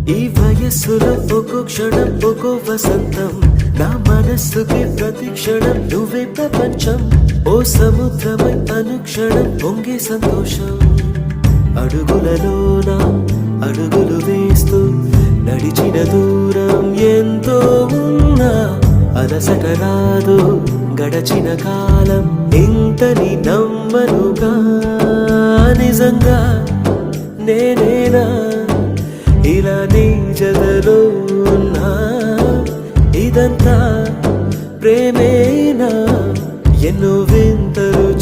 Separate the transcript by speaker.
Speaker 1: ఈ వయస్సులో ఒక్కో క్షణం ఒక్కో వసంతం, నా మనస్సుకి ప్రతి క్షణం నువ్వే ప్రపంచం. ఓ సముద్రమై అనుక్షణం పొంగే సంతోషం. అడుగులలోన అడుగులు వేస్తూ నడిచిన దూరం ఎంతో ఉన్నా అలసట రాదు గడచిన కాలం ఇంతని నమ్మనుగా. నిజంగా నేనేనా ఇలా నీ జతలో ఉన్నా? ఇదంతా ప్రేమేనా? ఎన్నో వింతలు